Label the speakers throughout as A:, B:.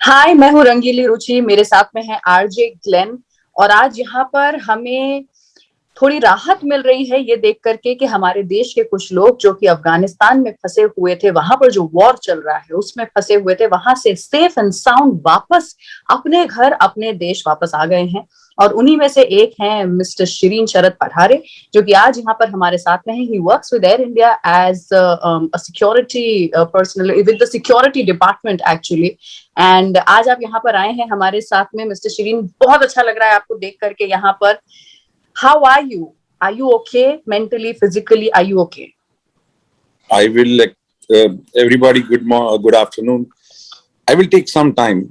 A: हाय, मैं हूँ रंगीली रुचि। मेरे साथ में है आरजे ग्लेन। और आज यहाँ पर हमें थोड़ी राहत मिल रही है ये देख करके कि हमारे देश के कुछ लोग जो कि अफगानिस्तान में फंसे हुए थे, वहां पर जो वॉर चल रहा है उसमें फंसे हुए थे, वहां से सेफ एंड साउंड वापस अपने घर अपने देश वापस आ गए हैं। और उन्हीं में से एक हैं मिस्टर शिरीन शरद पठारे, जो कि आज यहाँ पर हमारे साथ में है। He works with Air India as a security personal with the security department actually. And आज आप यहाँ पर आए हैं हमारे साथ में। मिस्टर शिरीन, बहुत अच्छा लग रहा है आपको देख करके यहाँ पर। How are you? Are you okay mentally, physically? Are you okay?
B: I will everybody good afternoon. I will take some time.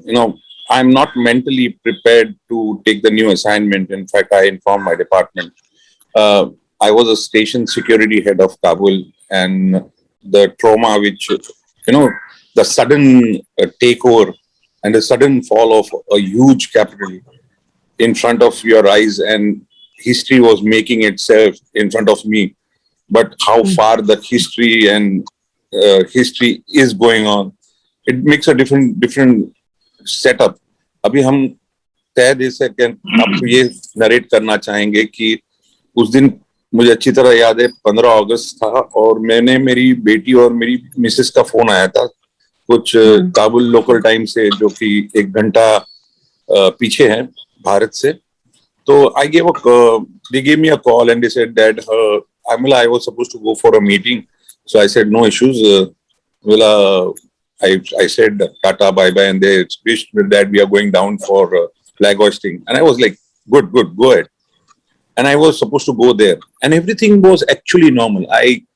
B: I'm not mentally prepared to take the new assignment. In fact, I informed my department. Uh, I was a station security head of Kabul, and the trauma, which the sudden takeover and the sudden fall of a huge capital in front of your eyes, and history was making itself in front of me, but how far the history and history is going on, it makes a different setup. अभी हम तय दे सकें, आपको ये narrate करना चाहेंगे कि उस दिन मुझे अच्छी तरह याद है, 15 अगस्त था और मैंने मेरी बेटी और मेरी मिसेस का फोन आया था कुछ काबुल लोकल टाइम से, जो कि 1 घंटा पीछे है भारत से. So they gave me a call and they said that Amila, I was supposed to go for a meeting. So I said, no issues. I said Tata, bye bye. And they wished me that we are going down for flag hoisting. And I was like, good, go ahead. And I was supposed to go there. And everything was actually normal. I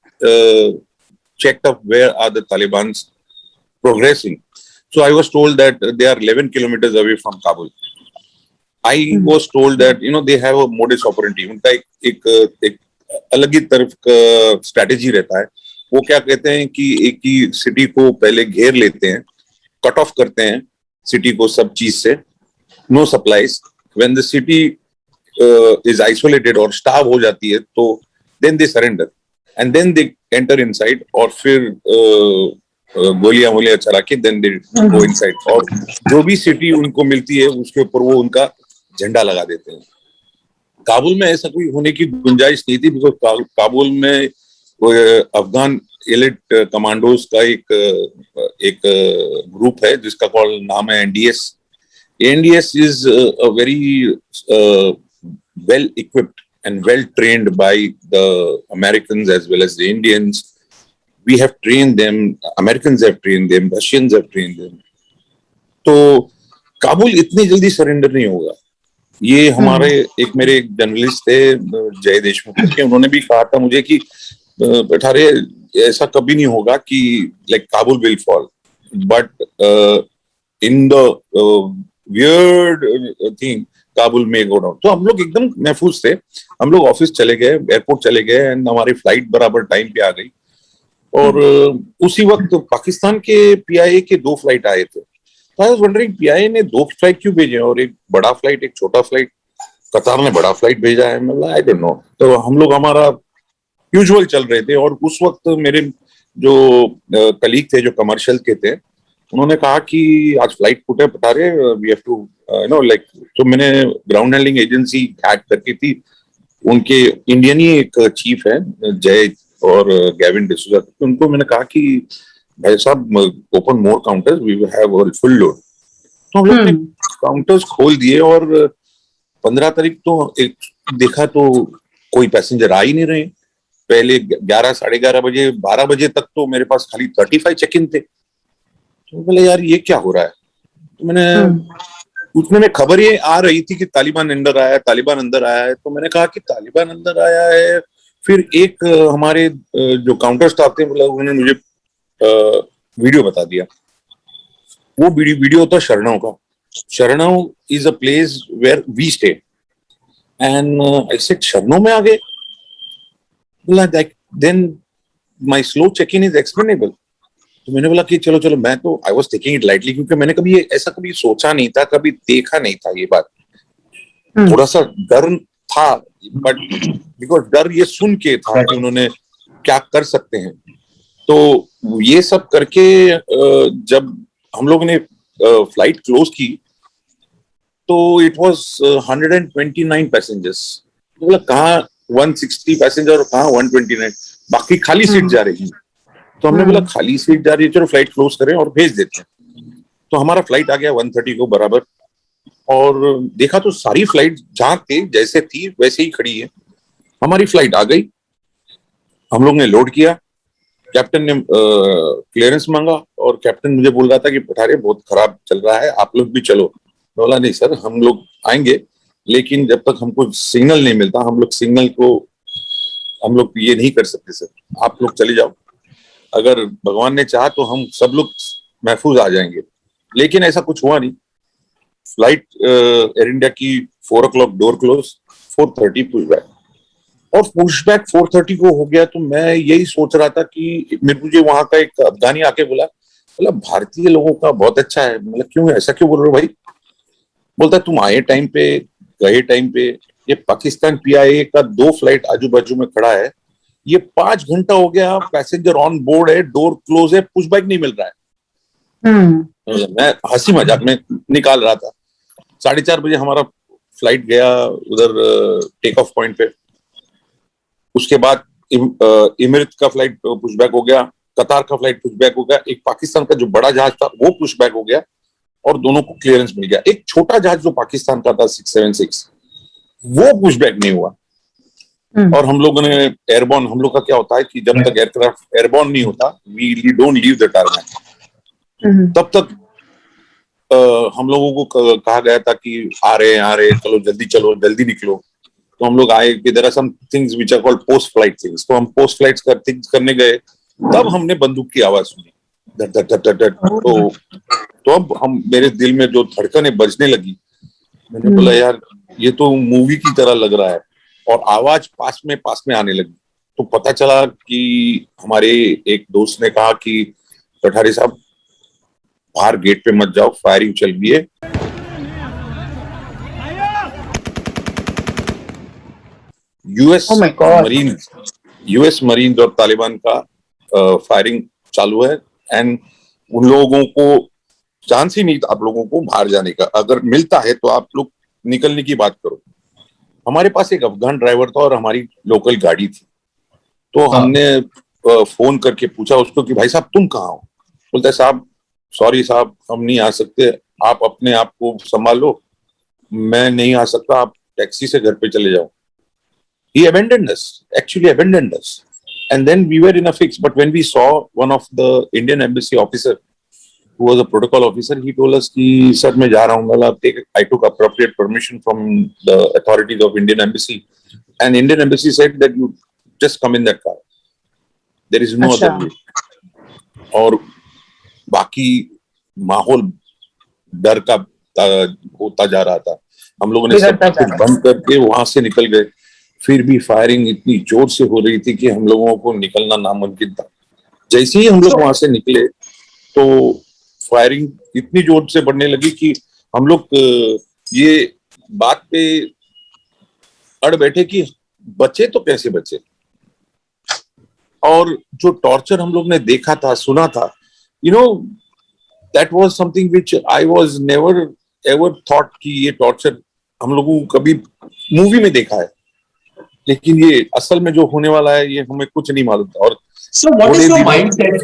B: checked up where are the Taliban's progressing. So I was told that they are 11 kilometers away from Kabul. I was told that they have a modus operandi. उनका एक अलग ही तरफ का strategy रहता है. वो क्या कहते हैं कि एक ही सिटी को पहले घेर लेते हैं, कट ऑफ करते हैं सिटी को सब चीज से, no supplies. When the city is isolated और स्टार्व हो जाती है, तो then they surrender and then they enter inside, और फिर गोलियां चला के देन दे गो इनसाइड, और जो भी सिटी उनको मिलती है उसके ऊपर वो उनका झंडा लगा देते हैं. काबुल में ऐसा कोई होने की गुंजाइश नहीं थी, बिकॉज काबुल में अफगान एलिट कमांडोज का एक ग्रुप है जिसका नाम है NDS. NDS is a very well equipped and well trained by the Americans as well as the Indians. We have trained them, Americans have trained them, Russians have trained them. तो काबुल इतनी जल्दी surrender नहीं होगा. ये हमारे एक मेरे journalist थे जय देशमुख के, उन्होंने भी कहा था मुझे कि अठारे ऐसा कभी नहीं होगा कि like Kabul will fall, but in the weird thing Kabul में गो डाउन. तो हम लोग एकदम महफूज थे. हम लोग ऑफिस चले गए, एयरपोर्ट चले गए, एंड हमारी फ्लाइट बराबर टाइम पे आ गई. और उसी वक्त पाकिस्तान के पीआईए के 2 फ्लाइट आए थे. तो आई वाज वंडरिंग, पीआईए ने 2 फ्लाइट क्यों भेजे, और एक बड़ा फ्लाइट एक छोटा फ्लाइट. कतार ने बड़ा फ्लाइट भेजा है, मतलब आई डोंट नो. तो हम लोग हमारा यूजुअल चल रहे थे, और उस वक्त मेरे जो कलीग थे जो कमर्शियल के थे, उन्होंने कहा कि आज फ्लाइट पुट है पटारे, वी हैव टू लाइक. तो मैंने ग्राउंड हैंडलिंग एजेंसी हैक करके थी, उनके इंडियन ही एक चीफ है जय और गैविन डिसूजा, उनको मैंने कहा कि भाई साहब open more counters, we will have full load. तो हम लोग ने काउंटर्स खोल दिए, और 15 तारीख तो एक देखा तो कोई पैसेंजर आ ही नहीं रहे. पहले 11, 11:30 बजे, 12 बजे तक तो मेरे पास खाली 35 चेक इन थे. तो बोले यार ये क्या हो रहा है. तो उसमें में खबर ये आ रही थी कि तालिबान अंदर आया है, तालिबान अंदर आया है. तो मैंने कहा कि तालिबान अंदर आया है. फिर एक हमारे जो काउंटर स्टाफ थे, मतलब उन्होंने मुझे वीडियो बता दिया. वो वीडियो था शरणों का. शरणों is a place where we stay, and I said शरणों में आ गए. Then my slow check in is explainable. तो मैंने बोला कि चलो, मैं तो I was taking it lightly, क्योंकि मैंने कभी ऐसा कभी सोचा नहीं था, कभी देखा नहीं था ये बात. थोड़ा सा डर था, बट बिकॉज डर ये सुन के था कि उन्होंने क्या कर सकते हैं. तो ये सब करके जब हम लोग ने फ्लाइट क्लोज की तो इट वाज 129 पैसेंजर्स। मतलब कहाँ 160 पैसेंजर और कहाँ 129, बाकी खाली सीट जा रही है। तो हमने बोला खाली सीट जा रही है, चलो फ्लाइट क्लोज करें और भेज देते हैं। तो हमारा फ्लाइट आ गया 1:30 को बराबर, और देखा तो सारी फ्लाइट जहां थे जैसे थी वैसे ही खड़ी है। हमारी फ्लाइट आ गई, हम लोग ने लोड किया, कैप्टन ने क्लियरेंस मांगा और कैप्टन मुझे बोल रहा था कि पठारे बहुत खराब चल रहा है, आप लोग भी चलो। मैं बोला नहीं सर, हम लोग आएंगे, लेकिन जब तक हमको सिग्नल नहीं मिलता हम लोग सिग्नल को हम लोग ये नहीं कर सकते सर, आप लोग चले जाओ। अगर भगवान ने चाहा तो हम सब लोग महफूज आ जाएंगे, लेकिन ऐसा कुछ हुआ नहीं। फ्लाइट एयर इंडिया की 4 o'clock door close, 4:30 push back, और पुश बैक 4:30 को हो गया। तो मैं यही सोच रहा था कि मुझे वहां का एक अफगानी आके बोला, मतलब भारतीय लोगों का बहुत अच्छा है। मतलब क्यों, ऐसा क्यों बोल रहे हो भाई? बोलता तुम आए टाइम पे, गए टाइम पे। ये पाकिस्तान पीआईए का 2 फ्लाइट आजू बाजू में खड़ा है, ये 5 घंटा हो गया, पैसेंजर ऑन बोर्ड है, डोर क्लोज है, पुश बैक नहीं मिल रहा है। मैं हंसी मजाक में निकाल रहा था। 4:30 बजे हमारा फ्लाइट गया उधर टेक ऑफ पॉइंट पे। उसके बाद इमिरेट का फ्लाइट पुशबैक हो गया, कतार का फ्लाइट पुशबैक हो गया, एक पाकिस्तान का जो बड़ा जहाज था वो पुशबैक हो गया, और दोनों को क्लियरेंस मिल गया। एक छोटा जहाज जो पाकिस्तान का था 676, वो पुशबैक नहीं हुआ। और हम लोगों ने एयरबॉर्न, हम लोग का क्या होता है कि जब तक एयरक्राफ्ट एयरबॉर्न नहीं होता we don't leave the target. तब तक हम लोगों को कहा गया था कि आ रहे चलो जल्दी, चलो जल्दी निकलो। तो हम लोग आए कि there are some things which are called post flight things. तो हम पोस्ट फ्लाइट्स कर थिंग्स करने गए, तब हमने बंदूक की आवाज सुनी, धड़ धड़ धड़ धड़। तो अब हम, मेरे दिल में जो धड़कनें बजने लगी, मैंने बोला यार ये तो मूवी की तरह लग रहा है, और आवाज पास में आने लगी। तो पता चला कि हमारे एक दोस्त ने कहा कि कठारी साहब बाहर गेट पे मत जाओ, फायरिंग चल रही है। यूएस मरीन और तालिबान का फायरिंग चालू है, एंड उन लोगों को चांस ही नहीं था आप लोगों को बाहर जाने का। अगर मिलता है तो आप लोग निकलने की बात करो। हमारे पास एक अफगान ड्राइवर था और हमारी लोकल गाड़ी थी। तो हमने फोन करके पूछा उसको कि भाई साहब तुम कहाँ हो? बोलता है साहब सॉरी साहब हम नहीं आ सकते, आप अपने आप को संभाल लो, मैं नहीं आ सकता, आप टैक्सी से घर पे चले जाओ। He abandoned us, actually abandoned us. And then we were in a fix. But when we saw one of the Indian embassy officer, who was a protocol officer, he told us कि sir मैं जा रहा हूँ। मतलब I took appropriate permission from the authorities of Indian embassy, and Indian embassy said that you just come in that car. There is no other way. और बाकी माहौल डर का होता जा रहा था। हम लोगों ने सब कुछ बंद करके वहां से निकल गए। फिर भी फायरिंग इतनी जोर से हो रही थी कि हम लोगों को निकलना नामुमकिन था। जैसे ही हम लोग वहां से निकले तो फायरिंग इतनी जोर से बढ़ने लगी कि हम लोग ये बात पे अड़ बैठे कि बचे तो कैसे बचे। और जो टॉर्चर हम लोग ने देखा था, सुना था, you know, that was something which I was never ever thought कि ये टॉर्चर हम लोगों को कभी मूवी में देखा है, लेकिन ये असल में जो होने वाला है ये हमें कुछ नहीं मालूम था। और
C: So what is your mindset?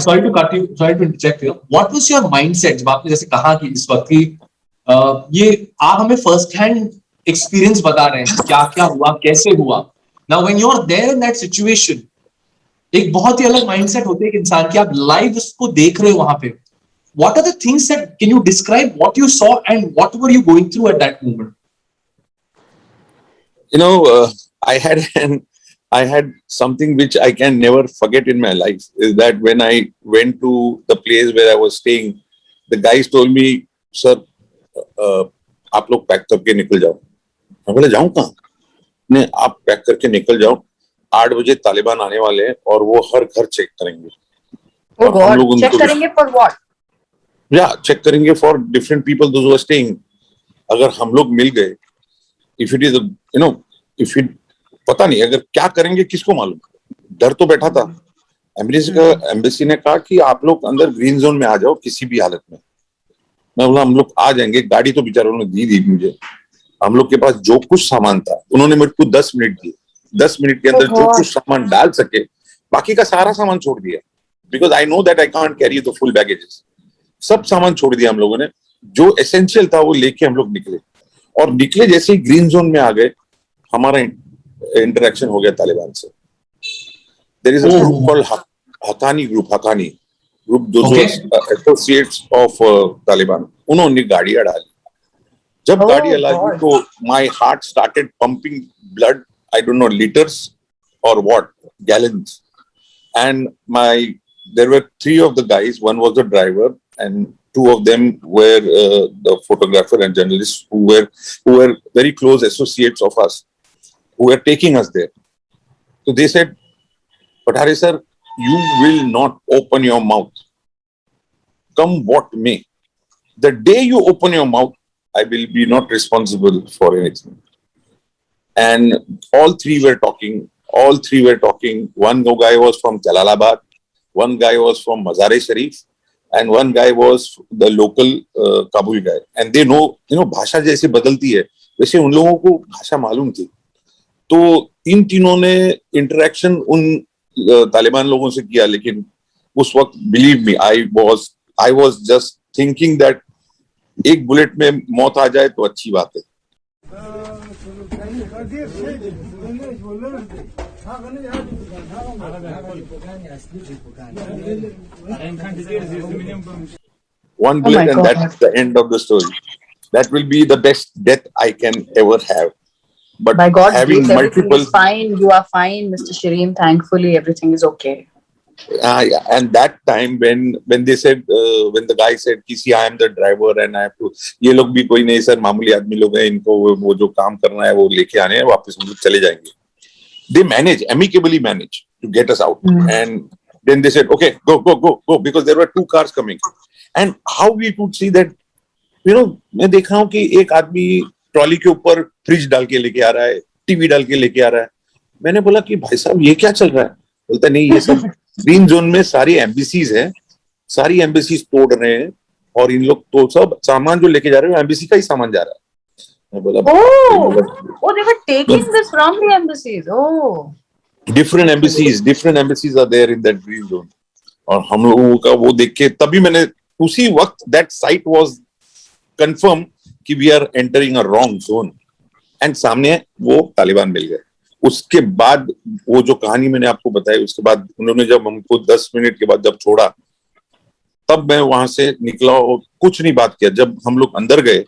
C: Sorry to cut you, sorry to interject here. What was your mindset जब आपने जैसे कहा कि इस वक्त की ये आप हमें फर्स्ट हैंड एक्सपीरियंस बता रहे हैं क्या क्या हुआ, कैसे हुआ। Now when you are there in that situation, एक बहुत ही अलग माइंडसेट होती है एक इंसान की, आप लाइव उसको देख रहे हो वहां पे। What are the things that can you describe what you saw and what were you going through at that moment?
B: You know, I had something which I can never forget in my life, is that when I went to the place where I was staying, the guys told me, sir, आप लोग pack करके निकल जाओ। मैं बोला जाऊं कहाँ? नहीं, आप पैक करके निकल जाओ, 8 बजे तालिबान आने वाले हैं और वो हर घर चेक करेंगे।
A: और हम लोग चेक करेंगे फॉर व्हाट?
B: या चेक करेंगे for different people those who are staying. अगर हम लोग मिल गए, if it is you know, if it, पता नहीं अगर क्या करेंगे किसको मालूम। डर तो बैठा था। एम्बेसी ने कहा कि आप लोग अंदर ग्रीन जोन में आ जाओ किसी भी हालत में। मैं बोला हम लोग आ जाएंगे, गाड़ी तो बेचारों ने दी मुझे। हम लोग के पास जो कुछ सामान था, उन्होंने मेरे को 10 मिनट दिए, 10 मिनट के अंदर जो कुछ सामान डाल सके, बाकी का सारा सामान छोड़ दिया, because I know that I can't carry the full baggages. सब सामान छोड़ दिया हम लोगों ने, जो एसेंशियल था वो लेके हम लोग निकले। और निकले जैसे ही ग्रीन जोन में आ गए, हमारा इंटरेक्शन हो गया तालिबान से। There is a group called Haqqani group, those associates of Taliban. उन्होंने गाड़ियां डाली। जब गाड़ियां डाली तो my heart started pumping blood, I don't know litres और what, gallons. And there were three of the guys. One was the driver, and two of them were the photographer and journalists who were very close associates of us, who were taking us there. So they said, "Pathare sir, you will not open your mouth. Come what may. The day you open your mouth, I will be not responsible for anything." And all three were talking. One guy was from Jalalabad, one guy was from Mazar-e-Sharif, and one guy was the local Kabul guy. And they know, भाषा जैसे बदलती है, वैसे उन लोगों को भाषा मालूम थी। तो इन तीनों ने इंटरेक्शन उन तालिबान लोगों से किया, लेकिन उस वक्त believe me, I was just thinking that एक बुलेट में मौत आ जाए तो अच्छी बात है। One bullet, and that's the end of the story. That will be the best death I can ever have. But
A: by God's
B: having
A: grace,
B: multiple,
A: everything is fine. You are fine, Mr. Shireen. Thankfully, everything is okay.
B: Yeah. And that time when they said, when the guy said, "Kisi, I am the driver and I have to," ये लोग भी कोई नहीं sir, मामूली आदमी लोग हैं, इनको वो जो काम करना है वो लेके आने हैं, वापस हम लोग चले जाएंगे। They amicably managed to get us out. And then they said, "Okay, go," because there were two cars coming. And how we could see that, मैं देख रहा हूँ कि एक आदमी ट्रॉली के ऊपर फ्रिज डाल के लेके आ रहा है, टीवी डाल के लेके आ रहा है। मैंने बोला कि भाई साहब ये क्या चल रहा है? बोलता नहीं, ये सब ग्रीन जोन में सारी एम्बेसीज हैं, सारी एम्बेसीज तोड़ रहे हैं, और इन लोग तो सब सामान जो लेके जा रहे हैं एम्बेसी का ही सामान जा रहा है। मैं बोला,
A: they were taking this from the embassies.
B: different embassies are there in that green zone. और हम लोगों का वो देख के तभी मैंने उसी वक्त that site was confirmed कि we are entering a wrong zone, and सामने वो तालिबान मिल गए। उसके बाद वो जो कहानी मैंने आपको बताई, उसके बाद उन्होंने जब हमको 10 मिनट के बाद जब छोड़ा, तब मैं वहां से निकला और कुछ नहीं बात किया। जब हम लोग अंदर गए,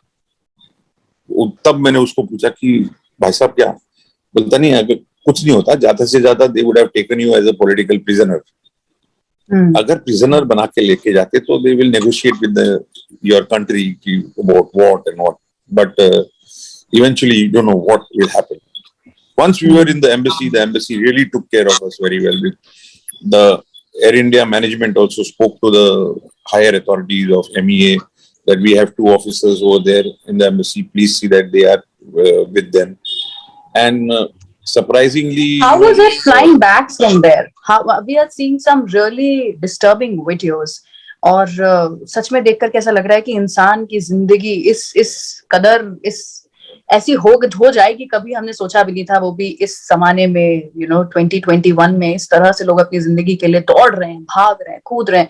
B: तब मैंने उसको पूछा कि भाई साहब क्या? बोलता नहीं, अगर कुछ नहीं होता, ज्यादा से ज्यादा they would have taken you as a political prisoner. अगर प्रिजनर बना के लेके जाते तो they will negotiate with your country about what and what, but eventually you don't know what will happen. Once we were in the embassy really took care of us very well. The Air India management also spoke to the higher authorities of MEA that we have 2 officers over there in the embassy. Please see that they are with them. And surprisingly,
A: how was it flying back from there? How we are seeing some really disturbing videos. और सच में देखकर कैसा लग रहा है कि इंसान की जिंदगी इस कदर ऐसी हो जाएगी, कभी हमने सोचा भी नहीं था, वो भी इस जमाने में 2021 में इस तरह से लोग अपनी जिंदगी के लिए दौड़ रहे हैं, भाग रहे हैं, कूद रहे हैं।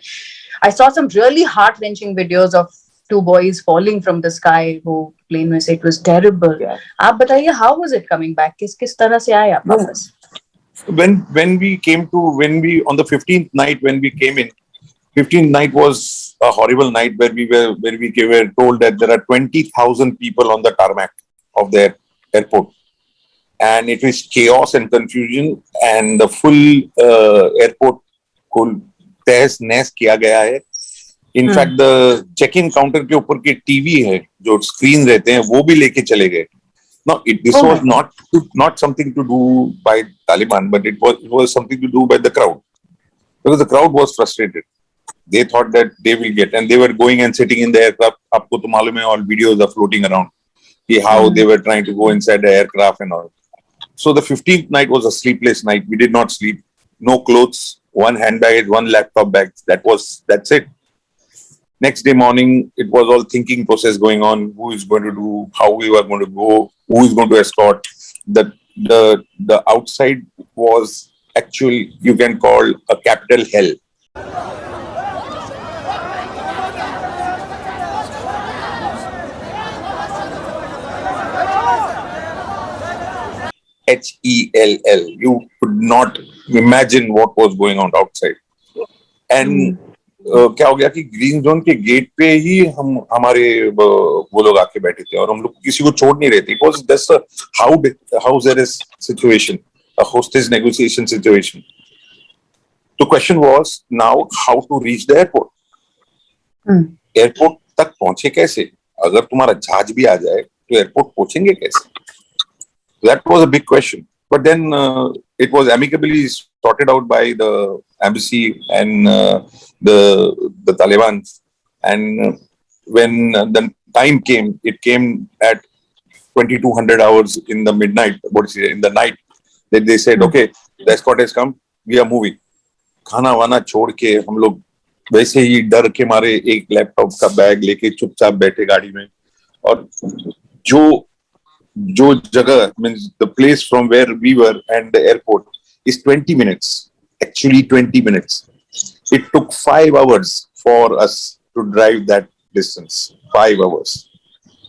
A: I saw some really heart-wrenching videos of 2 boys falling from the sky वो plane में से, it was terrible. आप बताइए, how was it coming back? किस तरह से आए आप वापस?
B: When we on the 15th night when we came in, 15th night was a horrible night where we were told that there are 20,000 people on the tarmac of the airport, and it was chaos and confusion, and the full airport को तहस नहस किया गया है। In fact the check in counter के ऊपर के TV है जो स्क्रीन रहते हैं वो भी लेके चले गए। No, this was not something to do by Taliban, but it was something to do by the crowd, because the crowd was frustrated. They thought that they will get, and they were going and sitting in the aircraft. आपको तो मालूम है, all videos are floating around, how they were trying to go inside the aircraft and all. So the 15th night was a sleepless night. We did not sleep. No clothes, 1 handbag, 1 laptop bag. That's it. Next day morning, it was all thinking process going on. Who is going to do? How we were going to go? Who is going to escort? The outside was actually, you can call, a capital hell. HELL. You could not imagine what was going on outside. And क्या हो गया कि green zone के gate पे ही हमारे वो लोग आके बैठे थे और हम लोग किसी को छोड़ नहीं रहे थे. It was just a house arrest situation, a hostage negotiation situation. The question was now how to reach the airport. Airport तक पहुंचे कैसे? अगर तुम्हारा जहाज भी आ जाए तो एयरपोर्ट पहुंचेंगे कैसे? That was a big question. But then it was amicably sorted out by the embassy and the Taliban. And when the time came, it came at 2200 hours in the midnight, in the night, that they said, okay, the escort has come, we are moving. खाना वाना छोड़ के हम लोग वैसे ही डर के मारे एक लैपटॉप का बैग लेके चुपचाप बैठे गाड़ी में. और जो जगह, means the place from where we were and the airport is 20 minutes. Actually 20 minutes. It took 5 hours for us to drive that distance. 5 hours.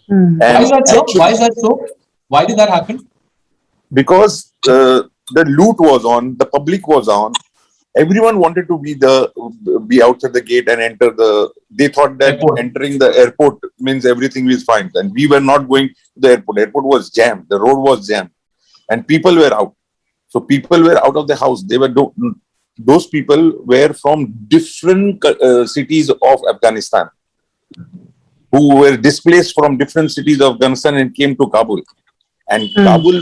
C: And why is that so? Why is that so? Why did that happen?
B: Because the loot was on, the public was on. Everyone wanted to be outside the gate and enter they thought that airport. Entering the airport means everything is fine. And we were not going to the airport. The airport was jammed. The road was jammed. And people were out. So people were out of the house. Those people were from different cities of Afghanistan, who were displaced from different cities of Afghanistan and came to Kabul. And Kabul,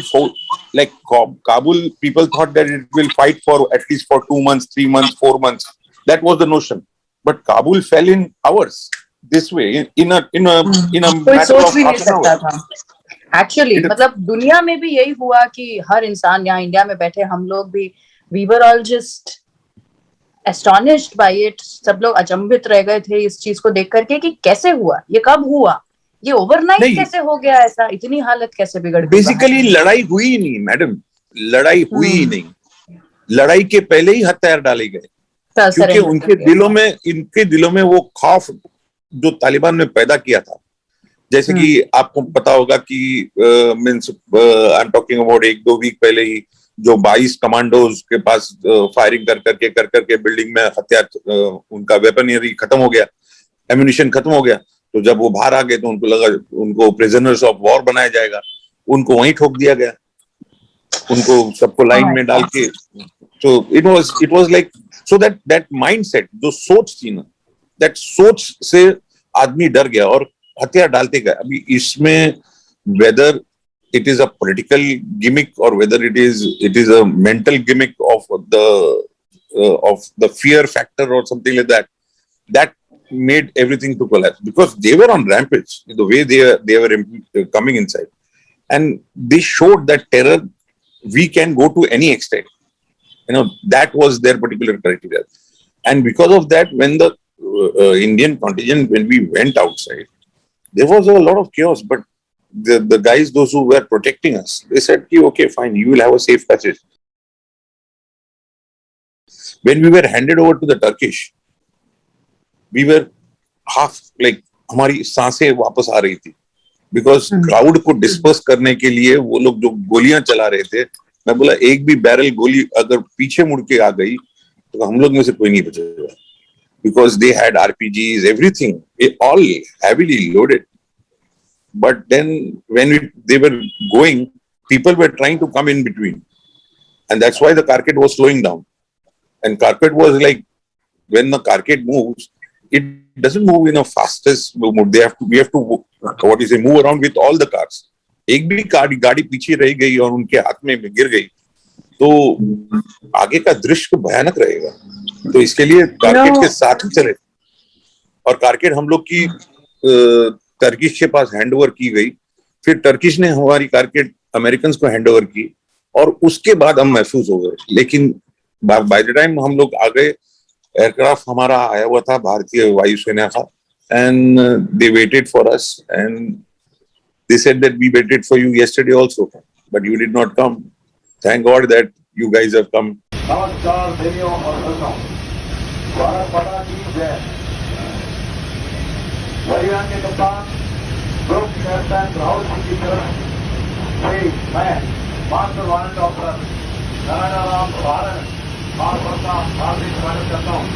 B: people thought that it will fight for at least for 2 months, 3 months, 4 months. That was the notion. But Kabul fell in hours this way, in a matter of half an hour.
A: Actually, मतलब दुनिया में भी यही हुआ कि हर इंसान, यहाँ India में बैठे हम लोग भी, we were all just astonished by it. सब लोग अचंभित रह गए थे इस चीज को देख करके कि कैसे हुआ, ये कब हुआ, ये ओवरनाइट कैसे हो गया, ऐसा इतनी हालत कैसे बिगड़ गई.
B: बेसिकली लड़ाई हुई ही नहीं मैडम, लड़ाई हुई ही नहीं. लड़ाई के पहले ही हथियार डाले गए, क्योंकि इनके दिलों में वो खौफ जो तालिबान ने पैदा किया था. जैसे कि आपको पता होगा कि means I am talking about 1-2 week पहले ही जो 22 कमांडोज के पास फायरिंग कर करके बिल्डिंग में हथियार, उनका वेपनरी खत्म हो गया, एम्यूनिशन खत्म हो गया. तो जब वो बाहर आ गए तो उनको लगा उनको प्रिजनर्स ऑफ वॉर बनाया जाएगा, उनको वहीं ठोक दिया गया, उनको सबको लाइन में डाल के. तो it was like so that mindset, जो सोच थी ना, दैट सोच से आदमी डर गया और हथियार डालते गए. अभी इसमें weather it is a political gimmick or whether it is a mental gimmick of the fear factor or something like that made everything to collapse, because they were on rampage the way they were coming inside, and they showed that terror we can go to any extent. That was their particular criteria. And because of that, when the Indian contingent, when we went outside, there was a lot of chaos, but the guys, those who were protecting us, they said, okay, fine, you will have a safe passage. When we were handed over to the Turkish, we were half like हमारी सांसें वापस आ रही थी, because crowd को disperse करने के लिए वो लोग जो गोलियां चला रहे थे, मैं बोला एक भी बैरल गोली अगर पीछे मुड़ के आ गई तो हम लोग में से कोई नहीं बचेगा, because they had RPGs, everything, all heavily loaded. But then when they were going, people were trying to come in between, and that's why the carpet was slowing down. And carpet was like, when the carpet moves, it doesn't move in a fastest move. We have to move around with all the cars. एक भी गाड़ी पीछे रह गई और उनके हाथ में गिर गई तो आगे का दृश्य भयानक रहेगा. तो इसके लिए कार्केट के साथ ही चले, और कार्केट हम लोग की टर्किश के पास हैंडओवर की गई. फिर टर्किश ने हमारी कार्केट अमेरिकन को हैंडओवर की, और उसके बाद हम महफूज हो गए. लेकिन बाय द टाइम हम लोग आ गए, एयरक्राफ्ट हमारा आया हुआ था भारतीय वायुसेना का, and they waited for us, and they said that we waited for you yesterday also, but you did not come. Thank God that you guys have come.
D: नमस्कार देवियों और बहनों, भारत माता की जय। हरियाणा के कप्तान ग्रुप कैप्टन राहुल सिंह की तरफ से मैं master warrant doctor Narayan Bharat Bharat का हार्दिक स्वागत करता हूँ।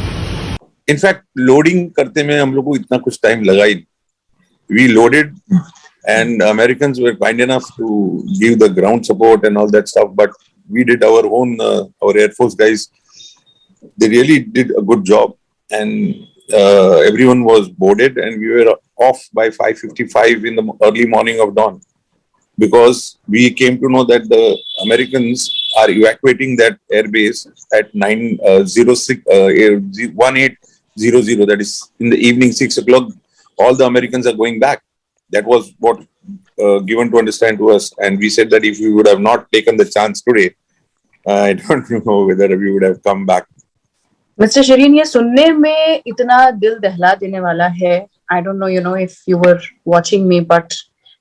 B: इनफैक्ट लोडिंग करते में हम लोग को इतना कुछ टाइम लगा ही नहीं. We loaded and Americans were kind enough to give the ground support and all that stuff, but we did our own, our Air Force guys, they really did a good job, and everyone was boarded, and we were off by 5:55 in the early morning of dawn, because we came to know that the Americans are evacuating that airbase at 1800, that is in the evening, 6 o'clock. All the Americans are going back. That was what given to understand to us, and we said that if we would have not taken the chance today, I don't know whether we would have come back.
A: Mister Shereen, ये सुनने में इतना दिल दहला देने वाला है. I don't know, if you were watching me, but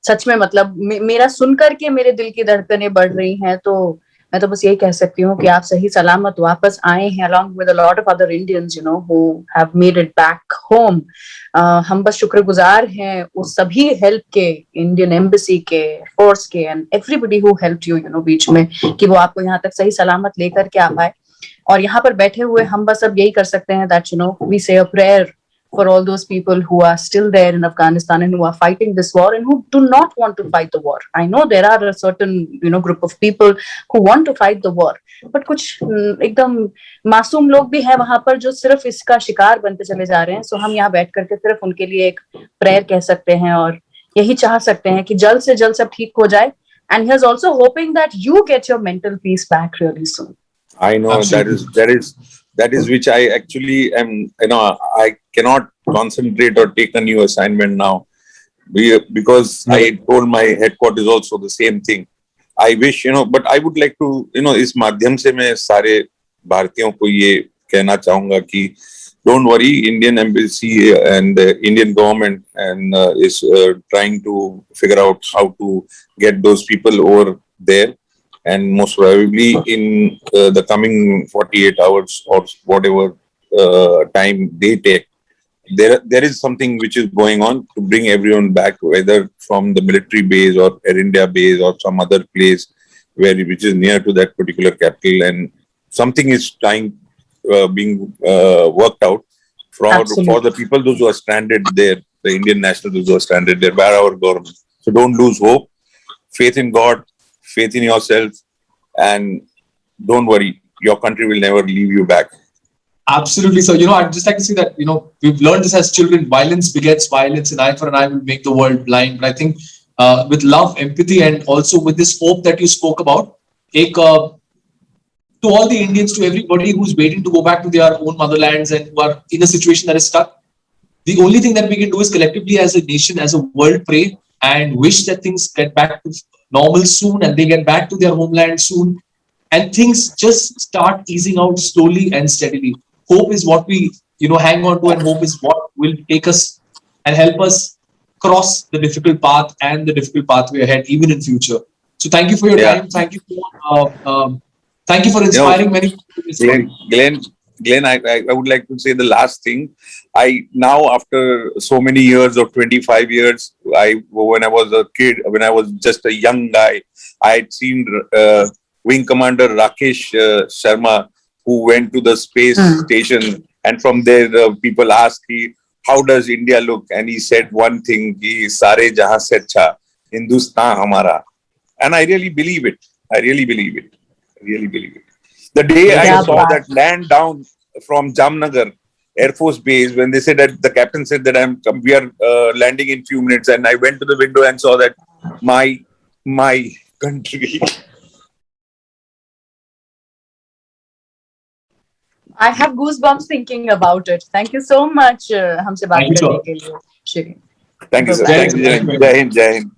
A: सच में मतलब मेरा सुन करके मेरे दिल की धड़कनें बढ़ रही हैं. तो मैं तो बस यही कह सकती हूँ कि आप सही सलामत वापस आए हैं, along with a lot of other Indians, who have made it back home. हम बस शुक्रगुजार हैं उस सभी हेल्प के, इंडियन एम्बेसी के, फोर्स के, and everybody who helped you, बीच में, कि वो आपको यहाँ तक सही सलामत लेकर के आ पाए. और यहाँ पर बैठे हुए हम बस अब यही कर सकते हैं that we say a prayer for all those people who are still there in Afghanistan and who are fighting this war and who do not want to fight the war. I know there are a certain group of people who want to fight the war, but कुछ एकदम मासूम लोग भी हैं वहां पर जो सिर्फ इसका शिकार बनते चले जा रहे हैं. सो हम यहाँ बैठ करके सिर्फ उनके लिए एक प्रेयर कह सकते हैं और यही चाह सकते हैं कि जल्द से जल्द सब ठीक हो जाए. And he is also hoping that you get your mental peace back really soon.
B: I know. Absolutely. that is which I actually am, I cannot concentrate or take a new assignment now, because I told my headquarters also the same thing. I wish, but I would like to, इस माध्यम से मैं सारे भारतीयों को ये कहना चाहूंगा कि don't worry, Indian embassy and the Indian government and is trying to figure out how to get those people over there. And most probably in the coming 48 hours or whatever time they take, there is something which is going on to bring everyone back, whether from the military base or Air India base or some other place which is near to that particular capital, and something is being worked out for the people, those who are stranded there, the Indian nationals who are stranded there by our government. So don't lose hope, faith in God, faith in yourself, and don't worry, your country will never leave you back.
C: Absolutely. So, I'd just like to say that, we've learned this as children: violence begets violence, and eye for an eye will make the world blind. But I think with love, empathy, and also with this hope that you spoke about, to all the Indians, to everybody who's waiting to go back to their own motherlands and who are in a situation that is stuck, the only thing that we can do is collectively as a nation, as a world, pray and wish that things get back to normal soon and they get back to their homeland soon, and things just start easing out slowly and steadily. Hope is what we hang on to, and hope is what will take us and help us cross the difficult path and the difficult pathway ahead, even in future. So thank you for your time. Thank you for inspiring many people.
B: Glenn, I would like to say the last thing. I now, after so many years of 25 years, when I was a kid, when I was just a young guy, I had seen Wing Commander Rakesh Sharma, who went to the space station, and from there people asked him, how does India look? And he said one thing, ki sare jahan se acha Hindustan hamara. And I really believe it. The day I saw that land down from Jamnagar Air Force Base, when they said that the captain said that we are landing in few minutes, and I went to the window and saw that my country.
A: I have goosebumps thinking about it. Thank you so much. हमसे बात करने के लिए, Shirin.
B: Thank you, sir. Jai Hind.